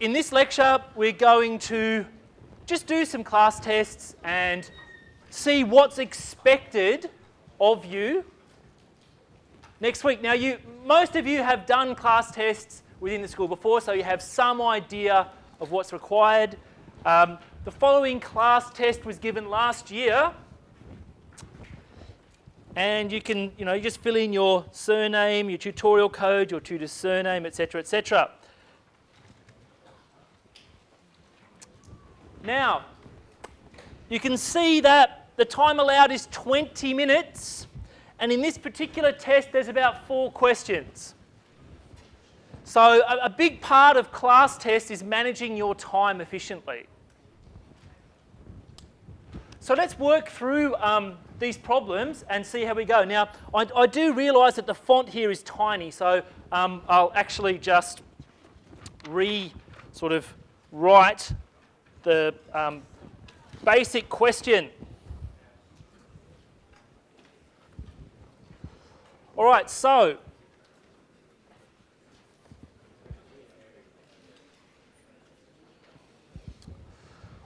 In this lecture, we're going to just do some class tests and see what's expected of you next week. Now, most of you have done class tests within the school before, so you have some idea of what's required. The following class test was given last year, and you can, you just fill in your surname, your tutorial code, your tutor's surname, etc., etc. Now, you can see that the time allowed is 20 minutes, and in this particular test, there's about 4 questions. So a big part of class tests is managing your time efficiently. So let's work through these problems and see how we go. Now, I do realise that the font here is tiny, so I'll actually just write the basic question. All right, so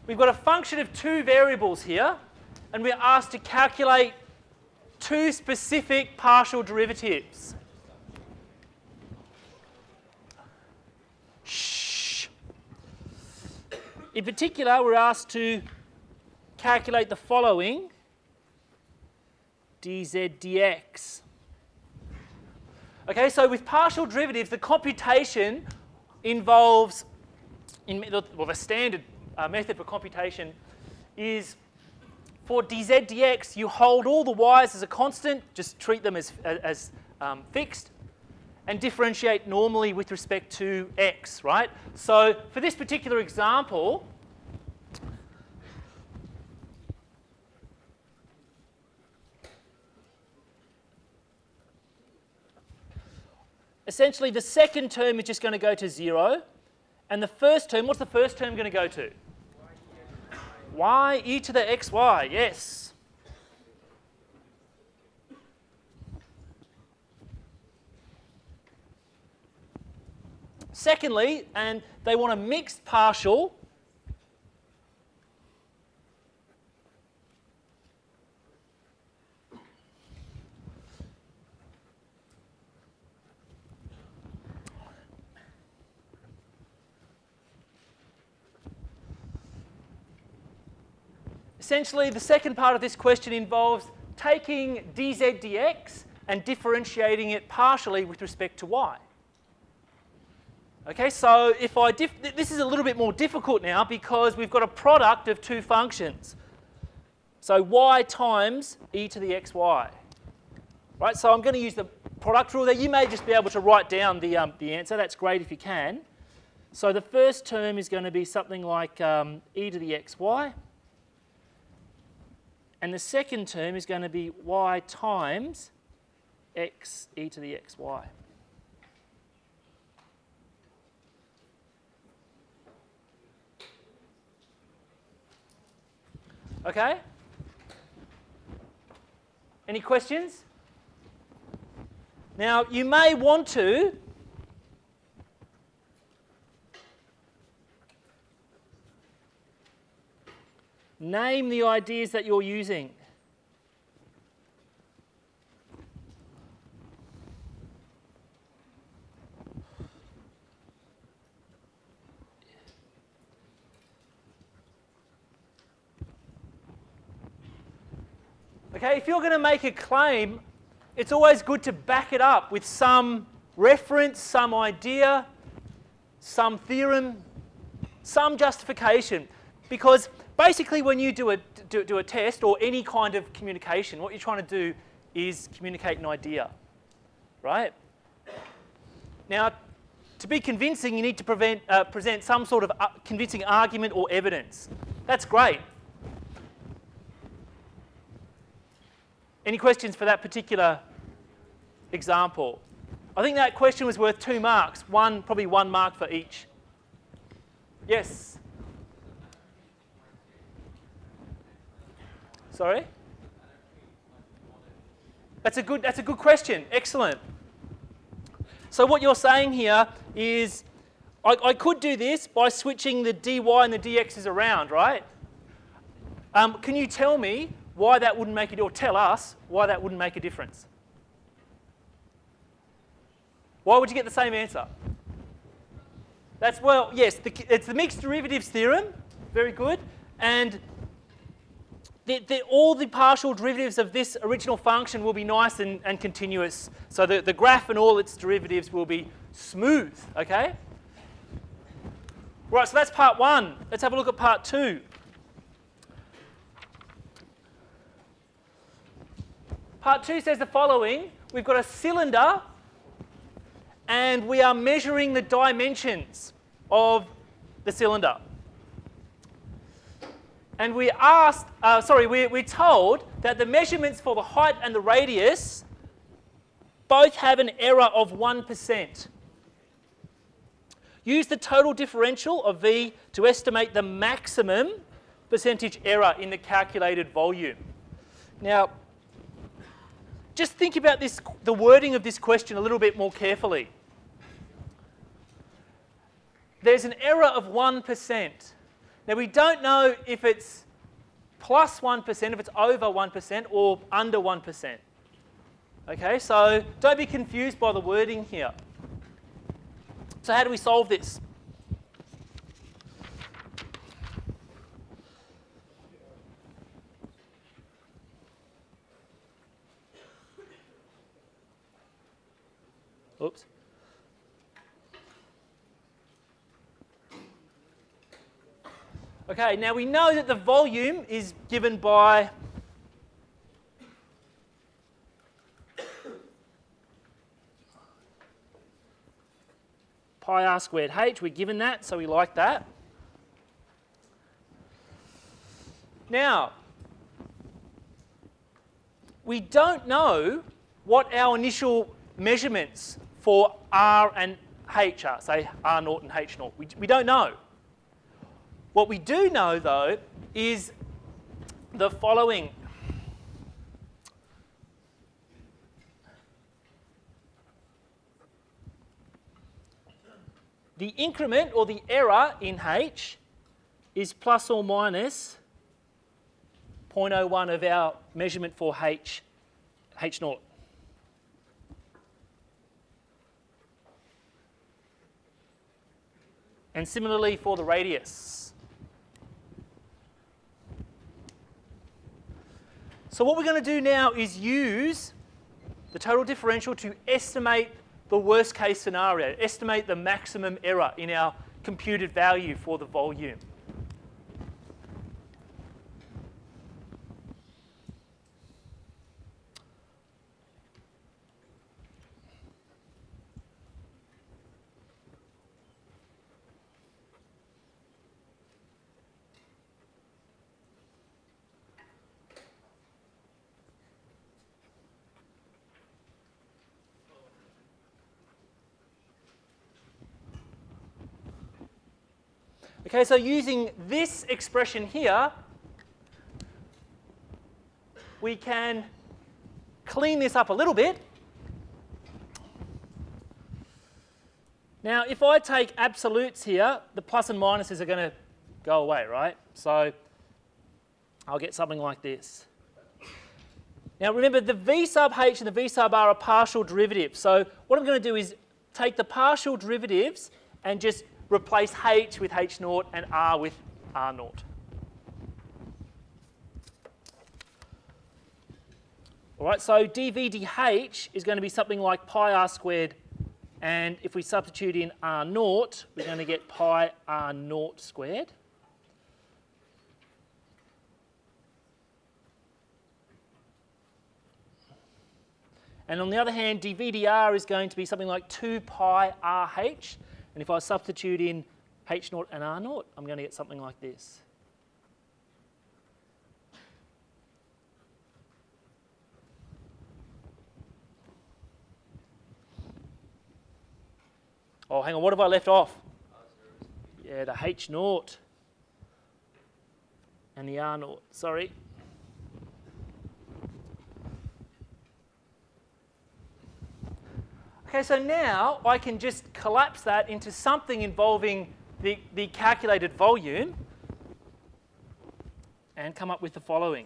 we've got a function of 2 variables here, and we're asked to calculate 2 specific partial derivatives. Shh. In particular, we're asked to calculate the following: dz dx. Okay, so with partial derivatives, the computation involves, the standard method for computation is for dz dx, you hold all the y's as a constant, just treat them as fixed, and differentiate normally with respect to x, right? So for this particular example, essentially the second term is just going to go to 0, and the first term, what's the first term going to go to? Y e to the xy, yes. Secondly, and they want a mixed partial. Essentially, the second part of this question involves taking dz dx and differentiating it partially with respect to y. Okay, so if this is a little bit more difficult now because we've got a product of 2 functions. So y times e to the xy. Right, so I'm going to use the product rule there. You may just be able to write down the answer. That's great if you can. So the first term is going to be something like e to the xy. And the second term is going to be y times x e to the xy. Okay? Any questions? Now, you may want to name the ideas that you're using. Okay, if you're going to make a claim, it's always good to back it up with some reference, some idea, some theorem, some justification, because basically, when you do a test or any kind of communication, what you're trying to do is communicate an idea, right? Now, to be convincing, you need to present some sort of convincing argument or evidence. That's great. Any questions for that particular example? I think that question was worth 2 marks, probably 1 mark for each. Yes? Sorry? That's a good question. Excellent. So what you're saying here is, I could do this by switching the dy and the dx's around, right? Can you tell me why that wouldn't make it, or tell us why that wouldn't make a difference? Why would you get the same answer? That's, well, yes, it's the mixed derivatives theorem. Very good. And all the partial derivatives of this original function will be nice and continuous. So the graph and all its derivatives will be smooth, okay? Right, so that's part one. Let's have a look at part two. Part two says the following. We've got a cylinder and we are measuring the dimensions of the cylinder. And we're told that the measurements for the height and the radius both have an error of 1%. Use the total differential of V to estimate the maximum percentage error in the calculated volume. Now, just think about this, the wording of this question a little bit more carefully. There's an error of 1%. Now, we don't know if it's plus 1%, if it's over 1%, or under 1%. Okay, so don't be confused by the wording here. So how do we solve this? Oops. Okay, now we know that the volume is given by pi r squared h. We're given that, so we like that. Now, we don't know what our initial measurements for r and h are, say r naught and h naught. We don't know. What we do know, though, is the following. The increment, or the error in h, is plus or minus 0.01 of our measurement for h naught. And similarly for the radius. So what we're going to do now is use the total differential to estimate the worst case scenario, estimate the maximum error in our computed value for the volume. Okay, so using this expression here, we can clean this up a little bit. Now, if I take absolutes here, the plus and minuses are going to go away, right? So I'll get something like this. Now, remember, the v sub h and the v sub r are partial derivatives. So what I'm going to do is take the partial derivatives and just replace h with h naught and r with r naught. All right, so dv dh is going to be something like pi r squared, and if we substitute in r naught, we're going to get pi r naught squared. And on the other hand, dv dr is going to be something like 2 pi rh. And if I substitute in h naught and r naught, I'm going to get something like this. Oh, hang on, what have I left off? Yeah, the h naught and the r naught, sorry. Okay, so now I can just collapse that into something involving the calculated volume and come up with the following.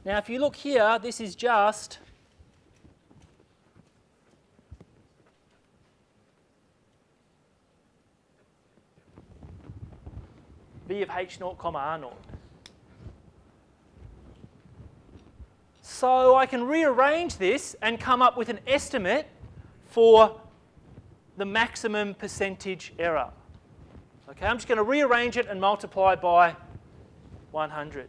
Now, if you look here, this is just V of H0, R0. So I can rearrange this and come up with an estimate for the maximum percentage error. Okay, I'm just going to rearrange it and multiply by 100.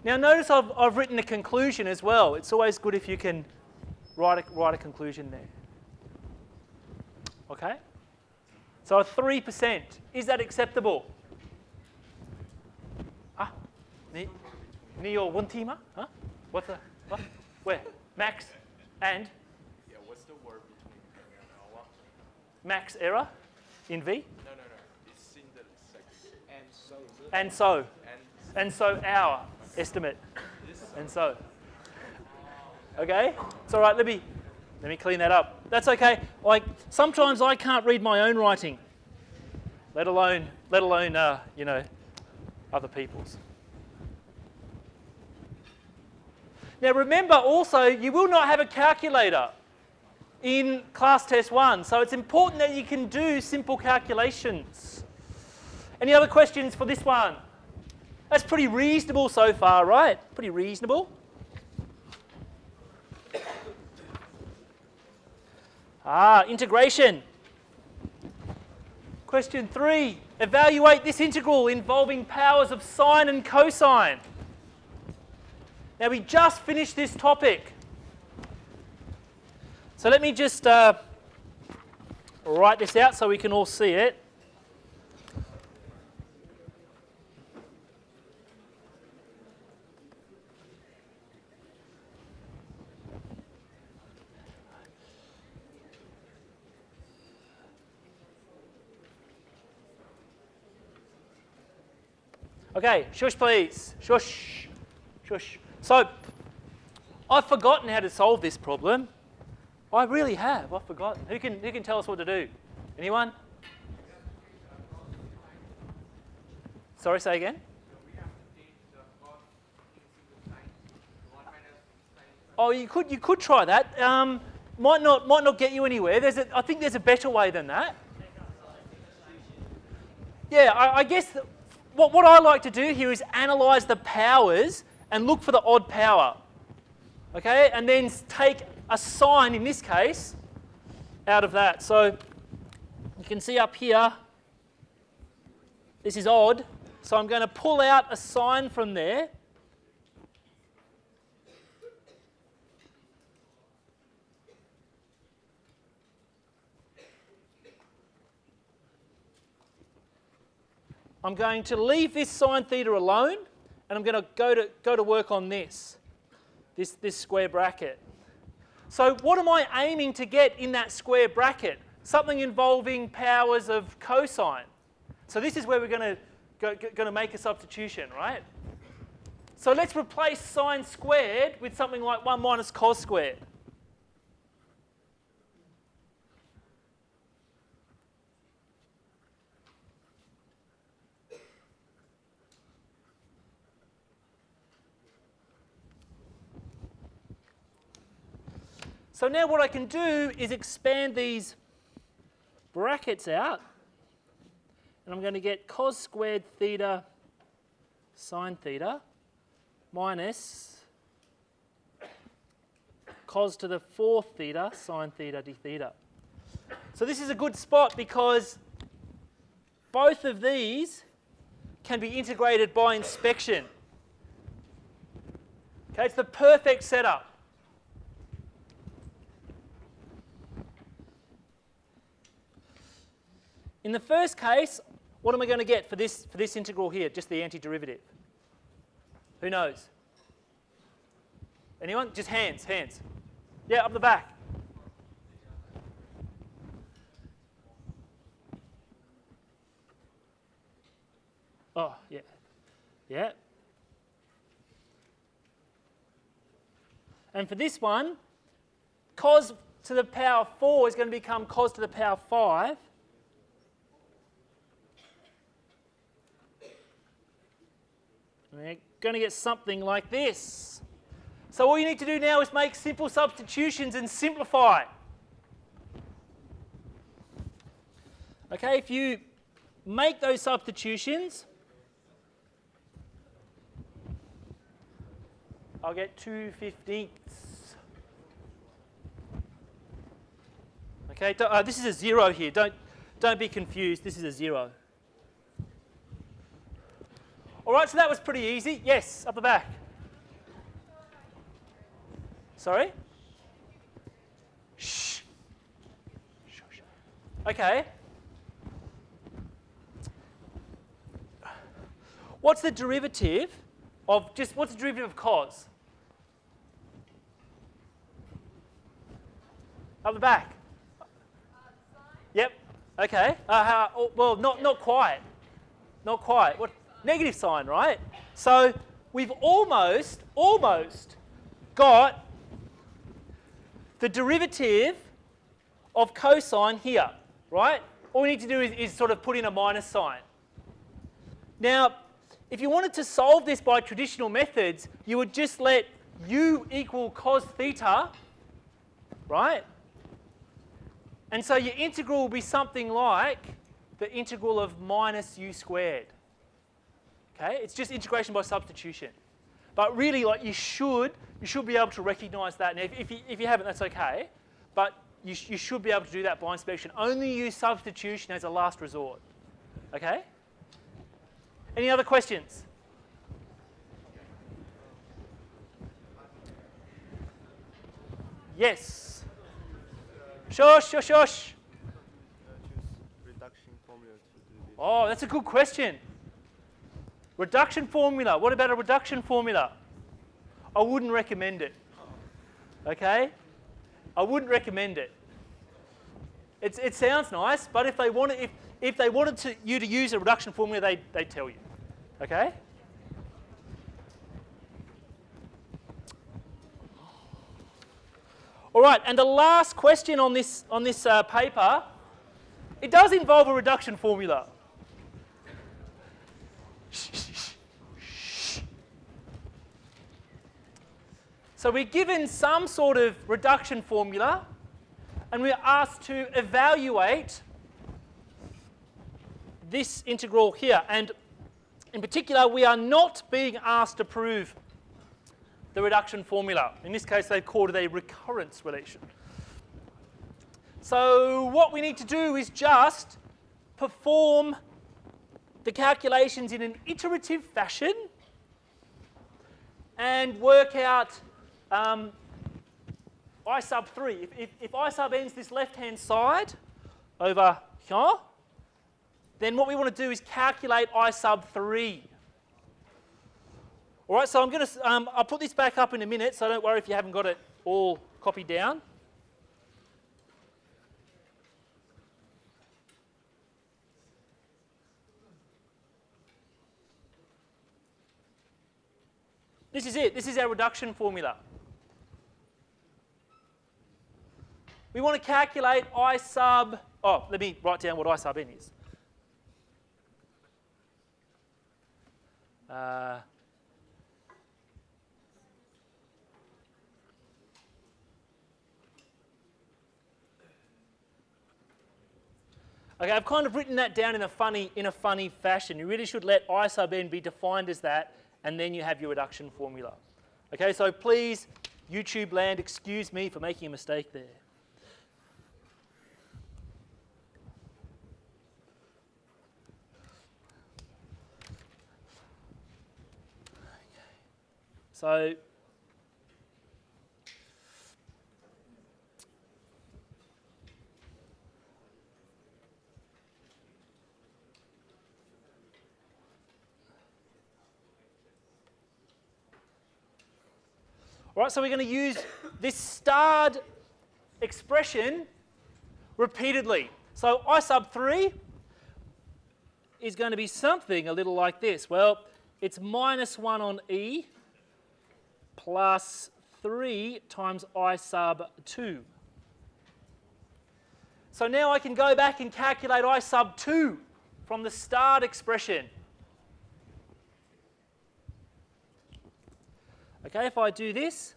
Now notice I've written a conclusion as well. It's always good if you can write a conclusion there. Okay? So a 3%, is that acceptable? Ah, ni o wantima? Huh? What? Where? Max and? Yeah, what's the word between and what? Max error in V? No. It's in the second. And so. And so our estimate. And so. Okay? It's all right, let me clean that up. That's okay. Like, sometimes I can't read my own writing, let alone other people's. Now remember also, you will not have a calculator in class test 1, so it's important that you can do simple calculations. Any other questions for this one? That's pretty reasonable so far, right? Pretty reasonable. Integration. Question 3. Evaluate this integral involving powers of sine and cosine. Now we just finished this topic. So let me just write this out so we can all see it. Okay, shush please. Shush. Shush. So, I've forgotten how to solve this problem. I really have. I've forgotten. Who can tell us what to do? Anyone? Sorry, say again? Oh, you could try that. Might not get you anywhere. I think there's a better way than that. Yeah, I guess what I like to do here is analyse the powers and look for the odd power. Okay, and then take a sign in this case out of that. So you can see up here, this is odd. So I'm going to pull out a sign from there. I'm going to leave this sine theta alone, and I'm going to go to work on this square bracket. So what am I aiming to get in that square bracket? Something involving powers of cosine. So this is where we're going to make a substitution, right? So let's replace sine squared with something like 1 minus cos squared. So now what I can do is expand these brackets out, and I'm going to get cos squared theta sine theta minus cos to the 4th theta sine theta d theta. So this is a good spot because both of these can be integrated by inspection. Okay, it's the perfect setup. In the first case, what am I going to get for this integral here? Just the antiderivative. Who knows? Anyone? Just hands. Yeah, up the back. Oh, yeah. Yeah. And for this one, cos to the power 4 is going to become cos to the power 5. We're going to get something like this. So all you need to do now is make simple substitutions and simplify. Okay, if you make those substitutions, I'll get 2/15. Okay, this is a 0 here. Don't be confused. This is a 0. All right, so that was pretty easy. Yes, up the back. Sorry? Shh. Okay. What's the derivative of what's the derivative of cos? Up the back. Yep. Okay. Well, not quite. Not quite. What? Negative sign, right? So we've almost got the derivative of cosine here, right? All we need to do is sort of put in a minus sign. Now, if you wanted to solve this by traditional methods, you would just let u equal cos theta, right? And so your integral will be something like the integral of minus u squared. Okay, it's just integration by substitution. But really, like you should be able to recognise that. And if you haven't, that's okay. But you should be able to do that by inspection. Only use substitution as a last resort. Okay? Any other questions? Yes. Shush. Choose reduction formula to do this. Oh, that's a good question. Reduction formula. What about a reduction formula? I wouldn't recommend it. Okay? I wouldn't recommend it. It sounds nice, but if they wanted you to use a reduction formula, they'd tell you. Okay? All right, and the last question on this paper, it does involve a reduction formula. So we're given some sort of reduction formula, and we're asked to evaluate this integral here. And in particular, we are not being asked to prove the reduction formula. In this case, they've called it a recurrence relation. So what we need to do is just perform the calculations in an iterative fashion and work out I sub 3. If I sub n's this left-hand side over here, then what we want to do is calculate I sub 3. All right, so I'm going to I'll put this back up in a minute, so don't worry if you haven't got it all copied down. This is it. This is our reduction formula. We want to calculate I sub... Oh, let me write down what I sub n is. Okay, I've kind of written that down in a funny fashion. You really should let I sub n be defined as that, and then you have your reduction formula. Okay, so please, YouTube land, excuse me for making a mistake there. So all right, so we're going to use this starred expression repeatedly. So I sub 3 is going to be something a little like this. Well, it's minus 1 on E plus 3 times I sub 2. So now I can go back and calculate I sub 2 from the starred expression. Okay, if I do this.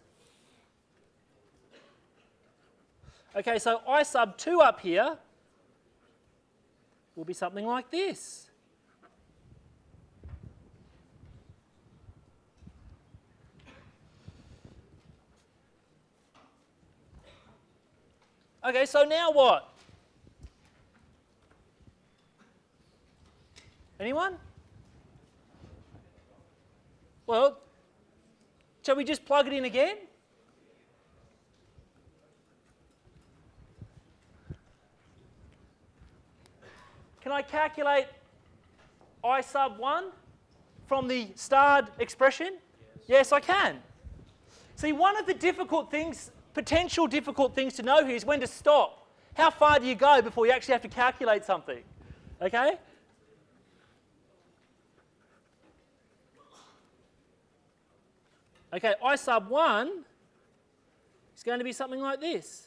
Okay, so I sub 2 up here will be something like this. Okay, so now what? Anyone? Well, shall we just plug it in again? Can I calculate I sub 1 from the starred expression? Yes, I can. See, one of the difficult things, potential difficult things to know here is when to stop. How far do you go before you actually have to calculate something? Okay? Okay, I sub 1 is going to be something like this.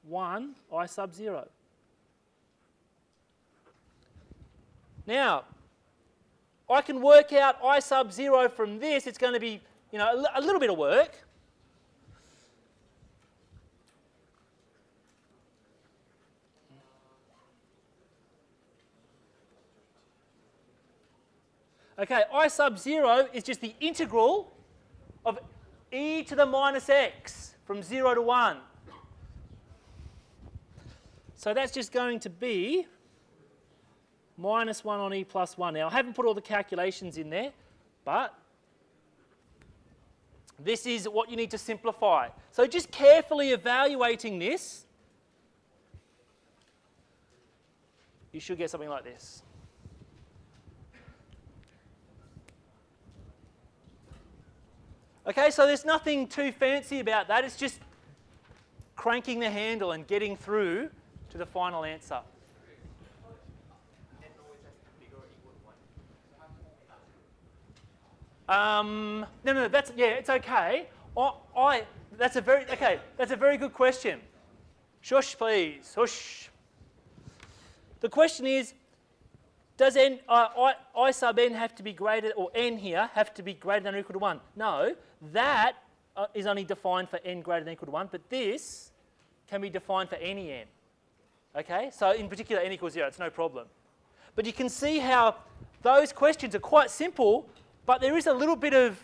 1 I sub 0. Now, I can work out I sub 0 from this. It's going to be, a little bit of work. Okay, I sub 0 is just the integral of e to the minus x from 0 to 1. So that's just going to be minus 1 on e plus 1. Now, I haven't put all the calculations in there, but this is what you need to simplify. So just carefully evaluating this, you should get something like this. Okay, so there's nothing too fancy about that. It's just cranking the handle and getting through to the final answer. No, that's, yeah, it's okay. That's a very good question. Shush, please, hush. The question is, does I sub n have to be greater, or n here, have to be greater than or equal to 1? No, that is only defined for n greater than or equal to 1, but this can be defined for any n. Okay, so in particular n equals 0, it's no problem. But you can see how those questions are quite simple, but there is a little bit of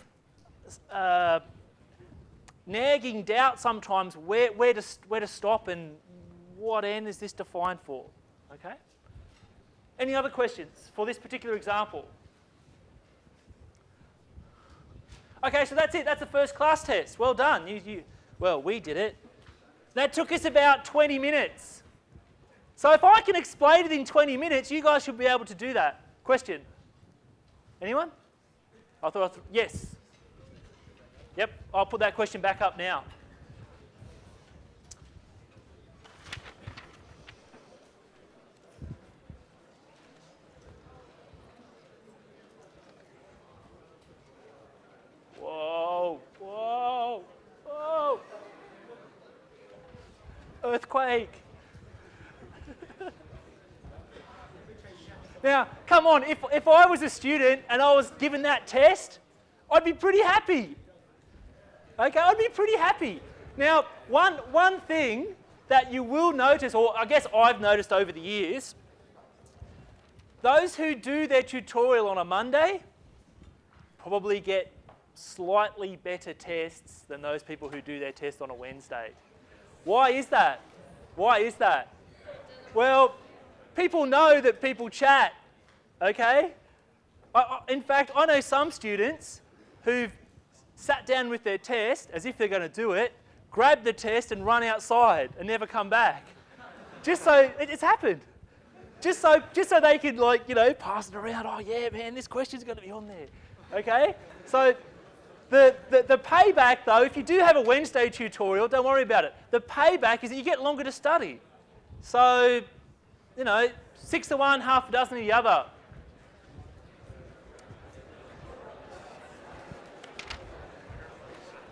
nagging doubt sometimes where to stop and what n is this defined for. Okay? Any other questions for this particular example? Okay, so that's it. That's the first class test. Well done. Well, we did it. That took us about 20 minutes. So if I can explain it in 20 minutes, you guys should be able to do that. Question? Anyone? Yes. Yep, I'll put that question back up now. Whoa, whoa, whoa. Earthquake. Now, come on, if I was a student and I was given that test, I'd be pretty happy. Okay, I'd be pretty happy. Now, one thing that you will notice, or I guess I've noticed over the years, those who do their tutorial on a Monday probably get slightly better tests than those people who do their test on a Wednesday. Why is that? Why is that? Well, people know that people chat, okay? In fact, I know some students who've sat down with their test as if they're going to do it, grabbed the test and run outside and never come back. Just so, it's happened. Just so they could, like, you know, pass it around. Oh yeah, man, this question's going to be on there. Okay? So the payback, though, if you do have a Wednesday tutorial, don't worry about it. The payback is that you get longer to study. So, you know, 6 of one, half a dozen of the other.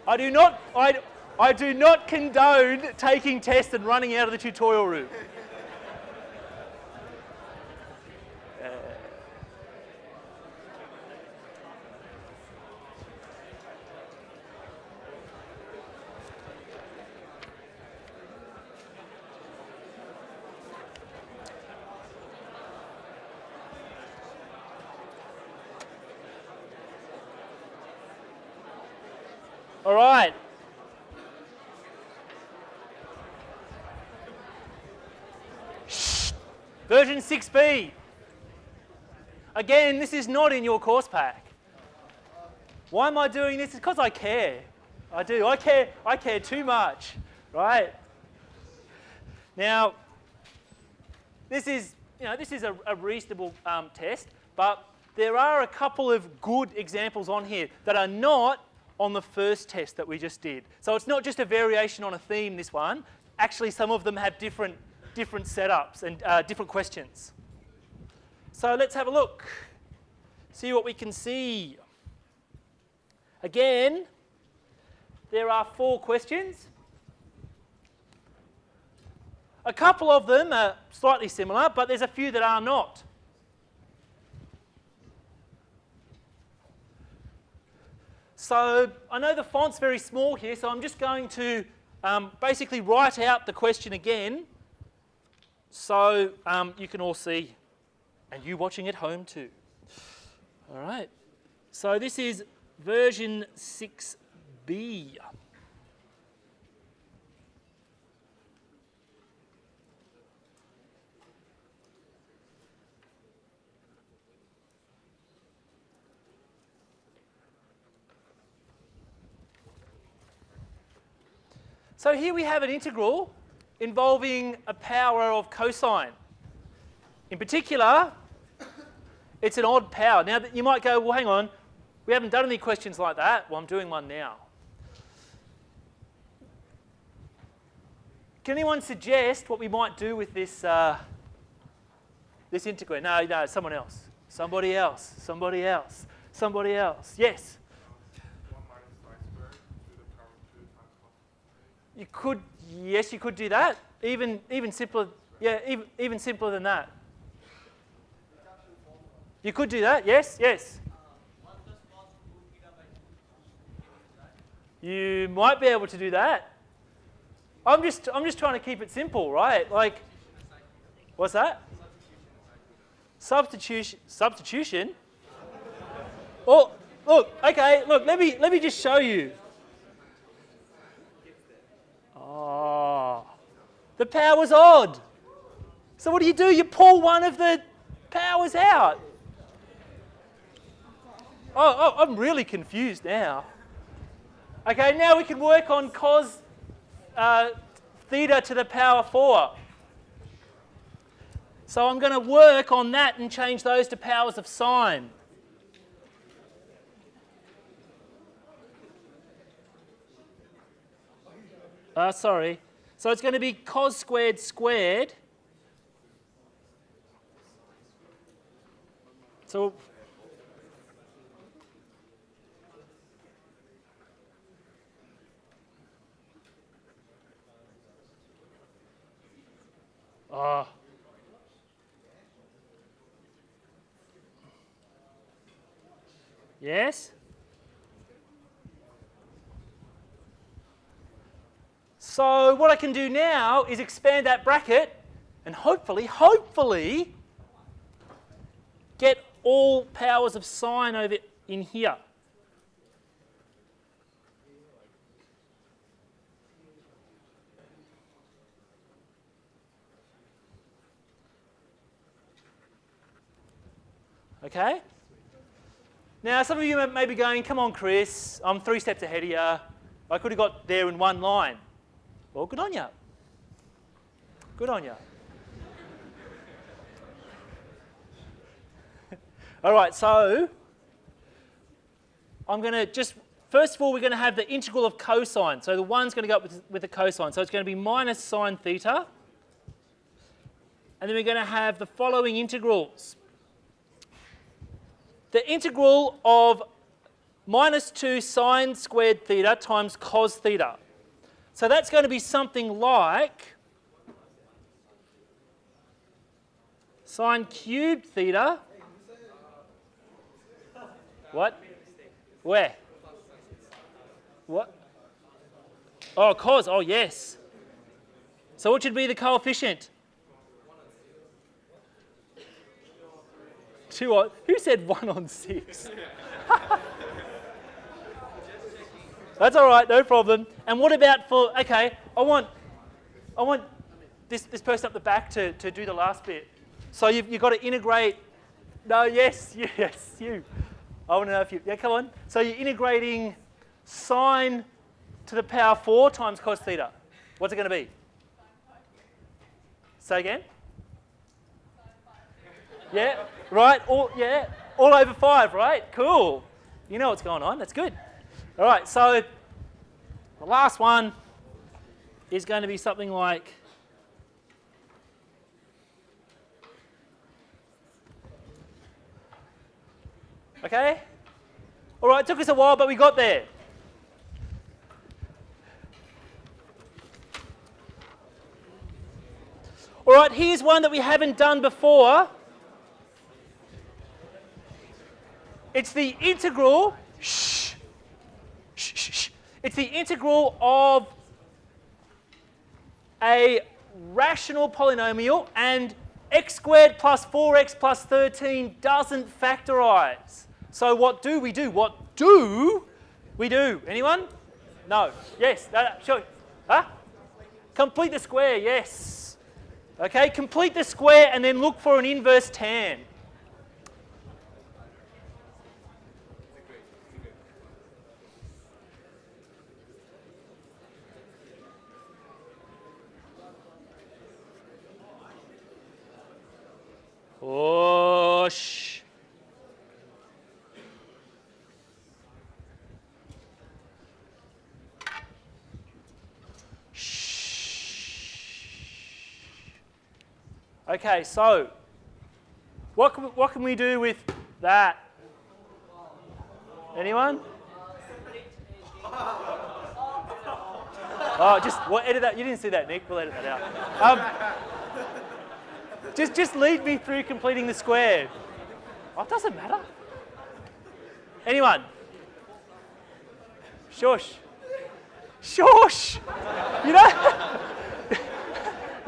I do not condone taking tests and running out of the tutorial room. All right. Shh. Version 6B. Again, this is not in your course pack. Why am I doing this? It's because I care. I do. I care too much, right? Now, this is a reasonable test, but there are a couple of good examples on here that are not on the first test that we just did. So it's not just a variation on a theme, this one. Actually, some of them have different setups and different questions. So let's have a look. See what we can see. Again, there are 4 questions. A couple of them are slightly similar, but there's a few that are not. So I know the font's very small here, so I'm just going to basically write out the question again so you can all see, and you watching at home too. All right. So this is version 6B. So here we have an integral involving a power of cosine. In particular, it's an odd power. Now, you might go, well, hang on, we haven't done any questions like that. Well, I'm doing one now. Can anyone suggest what we might do with this, this integral? No, someone else. Somebody else. Somebody else. Somebody else. Yes? You could, yes, you could do that. Even simpler, yeah, even simpler than that. You could do that, yes. You might be able to do that. I'm just trying to keep it simple, right? Like, what's that? Substitution? Oh, look, okay, look, let me just show you. Oh, the power's odd. So what do? You pull one of the powers out. Oh, I'm really confused now. Okay, now we can work on cos theta to the power 4. So I'm going to work on that and change those to powers of sine. Sorry. So it's going to be cos squared squared. So yes? So what I can do now is expand that bracket and hopefully get all powers of sine over in here. Okay? Now, some of you may be going, come on, Chris, I'm 3 steps ahead of you. I could have got there in one line. Well, good on you. Good on you. All right, so I'm going to just, first of all, we're going to have the integral of cosine. So the 1's going to go up with the cosine. So it's going to be minus sine theta. And then we're going to have the following integrals. The integral of minus 2 sine squared theta times cos theta. So that's going to be something like sine cubed theta. What? Where? What? Oh, cos. Oh, yes. So what should be the coefficient? 2 on. Who said 1 on 6? That's all right, no problem. And what about for? Okay, I want this person up the back to do the last bit. So you've got to integrate. No, yes, you. I want to know if you. Yeah, come on. So you're integrating sine to the power 4 times cos theta. What's it going to be? Say again. Yeah, right. All over 5, right? Cool. You know what's going on. That's good. All right. So the last one is going to be something like. Okay? All right, it took us a while, but we got there. All right, here's one that we haven't done before. It's the integral, It's the integral of a rational polynomial, and x squared plus 4x plus 13 doesn't factorise. So what do we do? What do we do? Anyone? No. Yes. Sure. Huh? Complete the square. Yes. Okay. Complete the square and then look for an inverse tan. Oh, shh. Okay, so what can we do with that? Anyone? Oh, we'll edit that. You didn't see that, Nick. We'll edit that out. Just lead me through completing the square. Oh, it doesn't matter. Anyone? Shush. Shush! You don't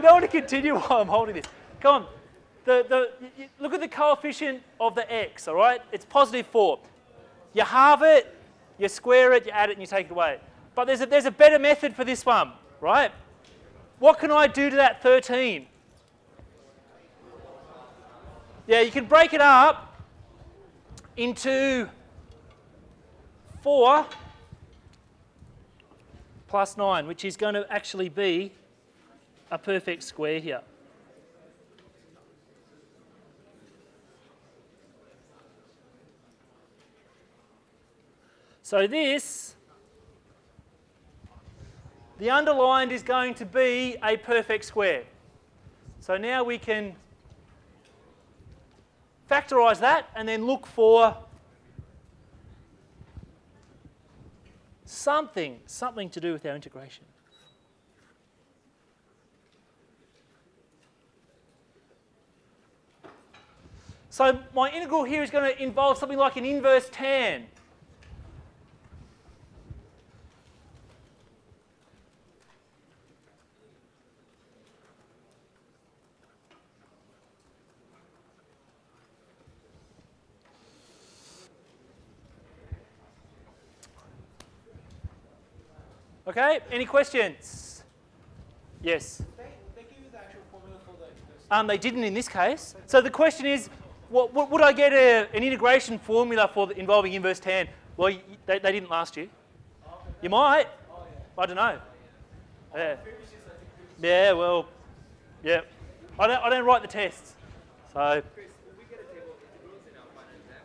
want to continue while I'm holding this. Come on. Look at the coefficient of the x, all right? It's positive 4. You halve it, you square it, you add it, and you take it away. But there's a better method for this one, right? What can I do to that 13? Yeah, you can break it up into 4 plus 9, which is going to actually be a perfect square here. So this, the underlined is going to be a perfect square. So now we can factorise that and then look for something to do with our integration. So my integral here is going to involve something like an inverse tan. Okay, any questions? Yes? They give you the actual formula for the inverse. They didn't in this case. So the question is, Would I get an integration formula for involving inverse tan? Well, they didn't last year. You might. I don't know. Yeah. Yeah. Well. Yeah. I don't write the tests. So.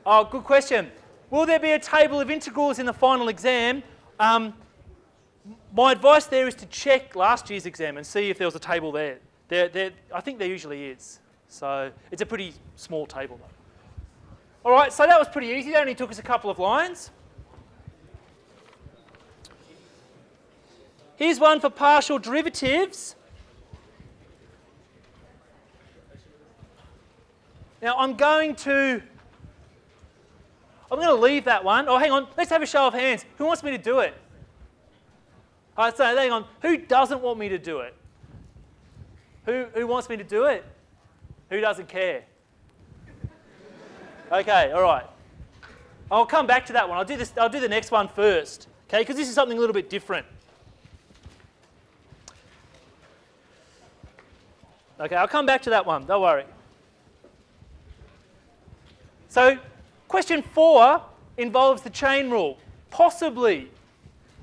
Oh, good question. Will there be a table of integrals in the final exam? My advice there is to check last year's exam and see if there was a table there. I think there usually is. So it's a pretty small table though. All right, so that was pretty easy. It only took us a couple of lines. Here's one for partial derivatives. Now I'm going to leave that one. Oh, hang on. Let's have a show of hands. Who wants me to do it? All right, so hang on. Who doesn't want me to do it? Who wants me to do it? Who doesn't care? Okay, all right. I'll come back to that one. I'll do the next one first, okay? Because this is something a little bit different. Okay, I'll come back to that one. Don't worry. So, question 4 involves the chain rule. Possibly.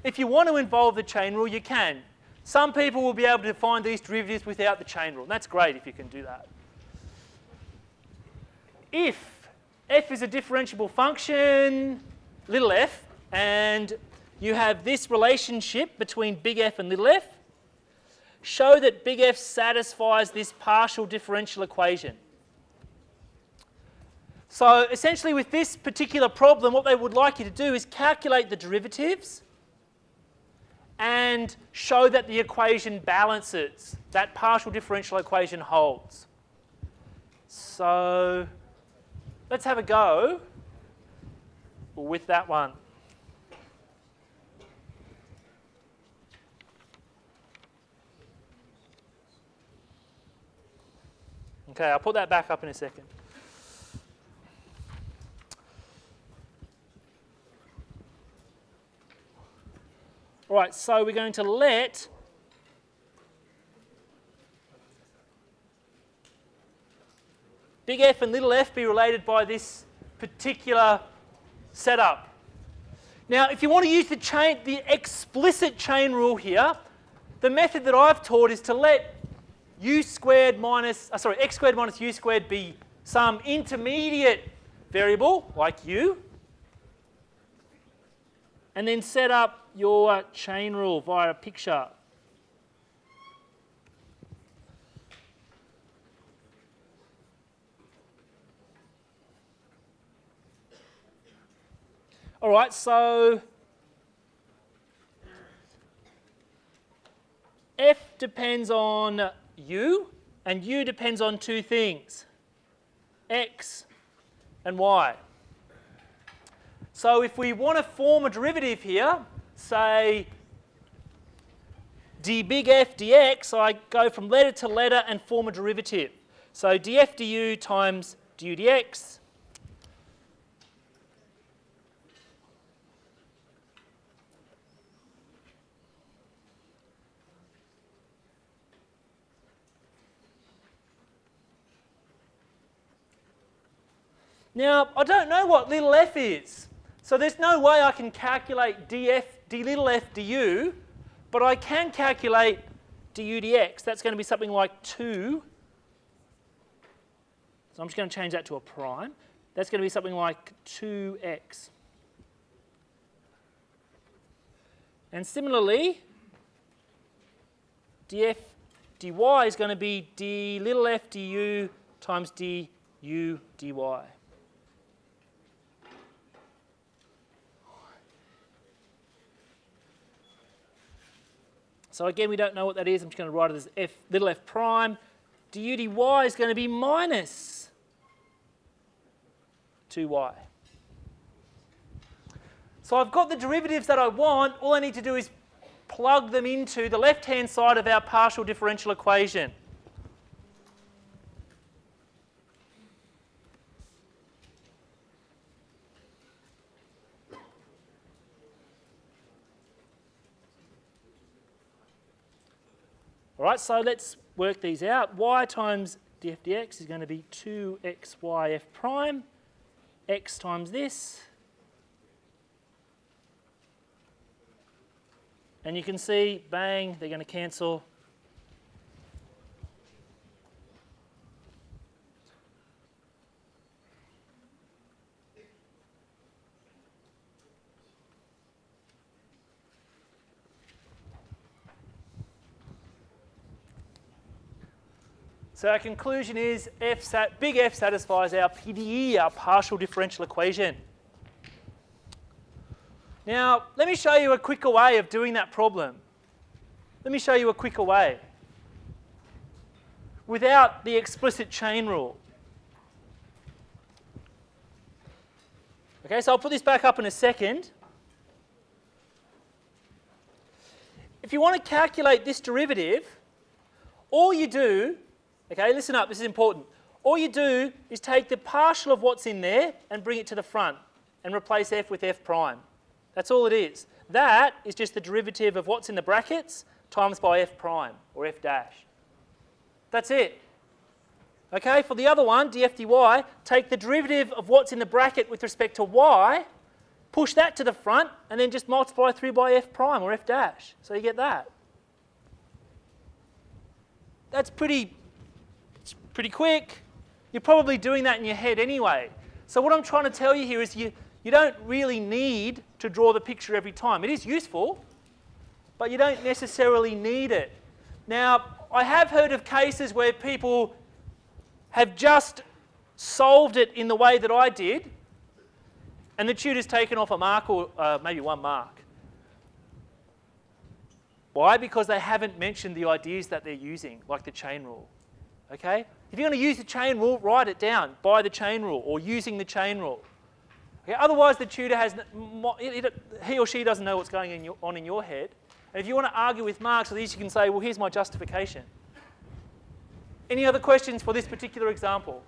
If you want to involve the chain rule, you can. Some people will be able to find these derivatives without the chain rule. And that's great if you can do that. If f is a differentiable function, little f, and you have this relationship between big F and little f, show that big F satisfies this partial differential equation. So essentially with this particular problem, what they would like you to do is calculate the derivatives and show that the equation balances, that partial differential equation holds. So let's have a go with that one. Okay, I'll put that back up in a second. All right, so we're going to let big F and little f be related by this particular setup. Now, if you want to use the explicit chain rule here, the method that I've taught is to let x squared minus u squared be some intermediate variable like u, and then set up your chain rule via a picture. All right, so f depends on u, and u depends on two things, x and y. So if we want to form a derivative here, say d big F dx, I go from letter to letter and form a derivative. So df du times du dx. Now, I don't know what little f is, so there's no way I can calculate d little f du, but I can calculate du dx. That's going to be something like 2. So I'm just going to change that to a prime. That's going to be something like 2x. And similarly, df dy is going to be d little f du times du dy. So again, we don't know what that is. I'm just going to write it as f little f prime. Du dy is going to be minus 2y. So I've got the derivatives that I want. All I need to do is plug them into the left-hand side of our partial differential equation. All right, so let's work these out. Y times df dx is going to be 2xy f prime, x times this. And you can see, bang, they're going to cancel. So our conclusion is big F satisfies our PDE, our partial differential equation. Now, let me show you a quicker way of doing that problem. Let me show you a quicker way without the explicit chain rule. Okay, so I'll put this back up in a second. If you want to calculate this derivative, all you do, okay, listen up, this is important. All you do is take the partial of what's in there and bring it to the front and replace f with f prime. That's all it is. That is just the derivative of what's in the brackets times by f prime or f dash. That's it. Okay, for the other one, df dy, take the derivative of what's in the bracket with respect to y, push that to the front, and then just multiply through by f prime or f dash. So you get that. That's pretty quick. You're probably doing that in your head anyway. So what I'm trying to tell you here is you don't really need to draw the picture every time. It is useful, but you don't necessarily need it. Now, I have heard of cases where people have just solved it in the way that I did, and the tutor's taken off a mark or maybe 1 mark. Why? Because they haven't mentioned the ideas that they're using, like the chain rule. Okay? If you're going to use the chain rule, write it down by the chain rule or using the chain rule. Okay? Otherwise, the tutor he or she doesn't know what's going on in your head. And if you want to argue with marks, at least you can say, well, here's my justification. Any other questions for this particular example?